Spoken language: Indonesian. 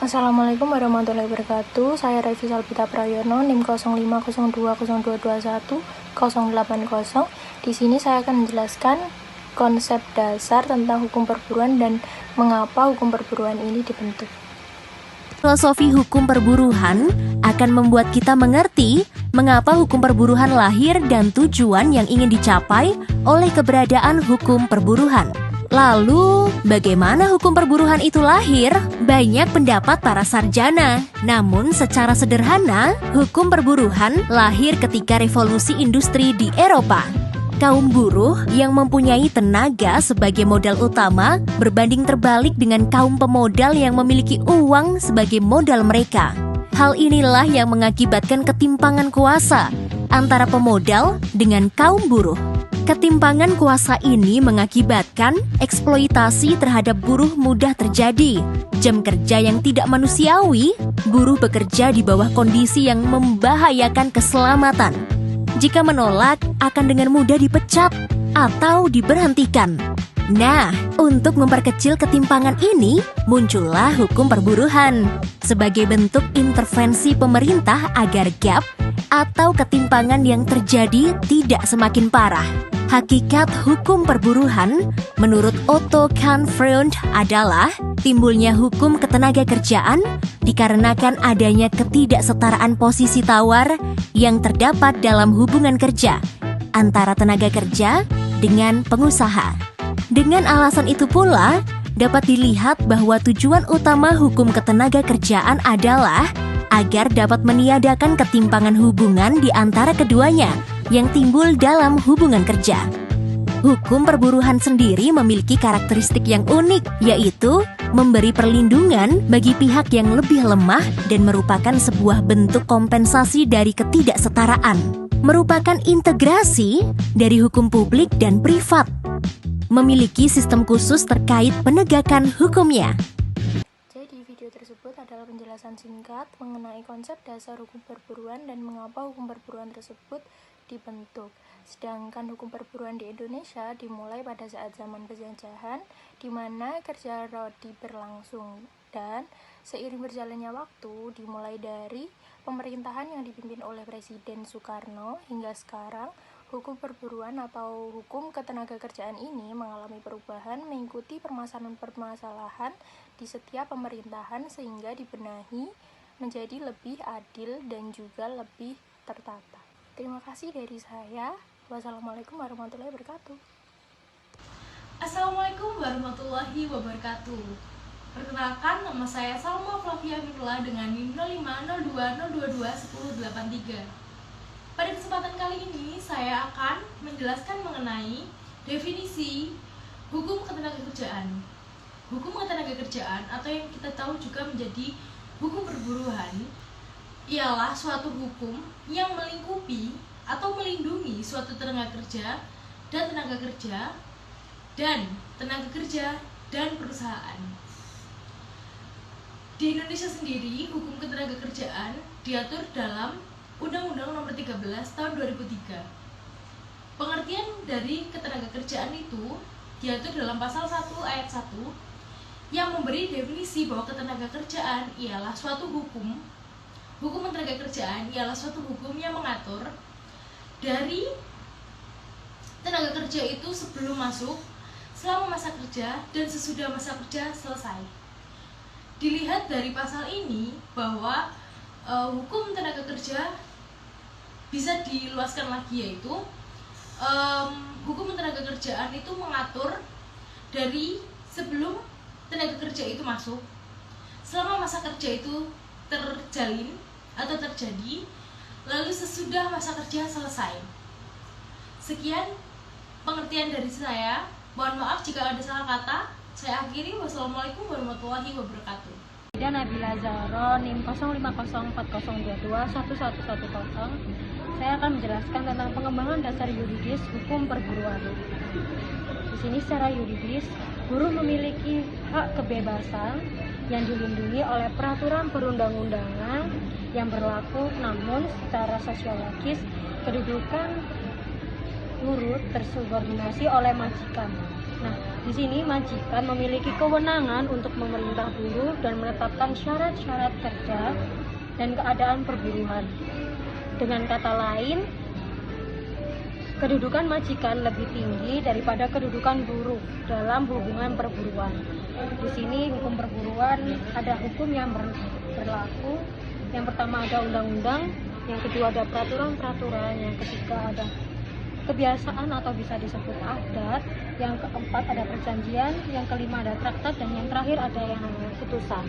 Assalamualaikum warahmatullahi wabarakatuh. Saya Revi Salbita Prayono, NIM 05020221 Di sini saya akan menjelaskan konsep dasar tentang hukum perburuan dan mengapa hukum perburuan ini dibentuk. Filosofi hukum perburuhan akan membuat kita mengerti mengapa hukum perburuhan lahir dan tujuan yang ingin dicapai oleh keberadaan hukum perburuhan. Lalu, bagaimana hukum perburuhan itu lahir? Banyak pendapat para sarjana. Namun, secara sederhana, hukum perburuhan lahir ketika revolusi industri di Eropa. Kaum buruh yang mempunyai tenaga sebagai modal utama berbanding terbalik dengan kaum pemodal yang memiliki uang sebagai modal mereka. Hal inilah yang mengakibatkan ketimpangan kuasa antara pemodal dengan kaum buruh. Ketimpangan kuasa ini mengakibatkan eksploitasi terhadap buruh mudah terjadi. Jam kerja yang tidak manusiawi, buruh bekerja di bawah kondisi yang membahayakan keselamatan. Jika menolak, akan dengan mudah dipecat atau diberhentikan. Nah, untuk memperkecil ketimpangan ini, muncullah hukum perburuhan sebagai bentuk intervensi pemerintah agar gap atau ketimpangan yang terjadi tidak semakin parah. Hakikat hukum perburuhan menurut Otto Kahn Freund adalah timbulnya hukum ketenagakerjaan dikarenakan adanya ketidaksetaraan posisi tawar yang terdapat dalam hubungan kerja antara tenaga kerja dengan pengusaha. Dengan alasan itu pula, dapat dilihat bahwa tujuan utama hukum ketenagakerjaan adalah agar dapat meniadakan ketimpangan hubungan di antara keduanya yang timbul dalam hubungan kerja. Hukum perburuhan sendiri memiliki karakteristik yang unik, yaitu memberi perlindungan bagi pihak yang lebih lemah dan merupakan sebuah bentuk kompensasi dari ketidaksetaraan. Merupakan integrasi dari hukum publik dan privat. Memiliki sistem khusus terkait penegakan hukumnya. Jadi video tersebut adalah penjelasan singkat mengenai konsep dasar hukum perburuan dan mengapa hukum perburuan tersebut dibentuk. Sedangkan hukum perburuan di Indonesia dimulai pada saat zaman penjajahan, di mana kerja rodi berlangsung, dan seiring berjalannya waktu dimulai dari pemerintahan yang dipimpin oleh Presiden Soekarno hingga sekarang. Hukum perburuan atau hukum ketenagakerjaan ini mengalami perubahan mengikuti permasalahan-permasalahan di setiap pemerintahan sehingga dibenahi menjadi lebih adil dan juga lebih tertata. Terima kasih dari saya. Wassalamualaikum warahmatullahi wabarakatuh. Assalamualaikum warahmatullahi wabarakatuh. Perkenalkan, nama saya Salma Flavia Mirla dengan NIM 0502022183. Pada kesempatan kali ini, saya akan menjelaskan mengenai definisi hukum ketenagakerjaan. Hukum ketenagakerjaan atau yang kita tahu juga menjadi hukum perburuhan ialah suatu hukum yang melingkupi atau melindungi suatu tenaga kerja dan tenaga kerja dan perusahaan. Di Indonesia sendiri, hukum ketenagakerjaan diatur dalam Undang-Undang Nomor 13 Tahun 2003. Pengertian dari ketenagakerjaan itu diatur dalam pasal 1 ayat 1 yang memberi definisi bahwa ketenagakerjaan ialah suatu hukum ketenagakerjaan ialah suatu hukum yang mengatur dari tenaga kerja itu sebelum masuk, selama masa kerja, dan sesudah masa kerja selesai. Dilihat dari pasal ini bahwa hukum tenaga kerja bisa diluaskan lagi, yaitu hukum tenaga kerjaan itu mengatur dari sebelum tenaga kerja itu masuk, selama masa kerja itu terjalin atau terjadi, lalu sesudah masa kerja selesai. Sekian pengertian dari saya. Mohon maaf jika ada salah kata. Saya akhiri. Wassalamualaikum warahmatullahi wabarakatuh. Dan Nabila Zahro, NIM 050402211110. Saya akan menjelaskan tentang pengembangan dasar yuridis hukum perburuan. Di sini secara yuridis, buruh memiliki hak kebebasan yang dilindungi oleh peraturan perundang-undangan yang berlaku, namun secara sosiologis kedudukan buruh tersubordinasi oleh majikan. Nah, Di sini majikan memiliki kewenangan untuk memerintah buruh dan menetapkan syarat-syarat kerja dan keadaan perburuhan. Dengan kata lain, kedudukan majikan lebih tinggi daripada kedudukan buruh dalam hubungan perburuan. Di sini hukum perburuan ada hukum yang berlaku. Yang pertama ada undang-undang, yang kedua ada peraturan-peraturan, yang ketiga ada kebiasaan atau bisa disebut adat, yang keempat ada perjanjian, yang kelima ada traktat, dan yang terakhir ada yang namanya putusan.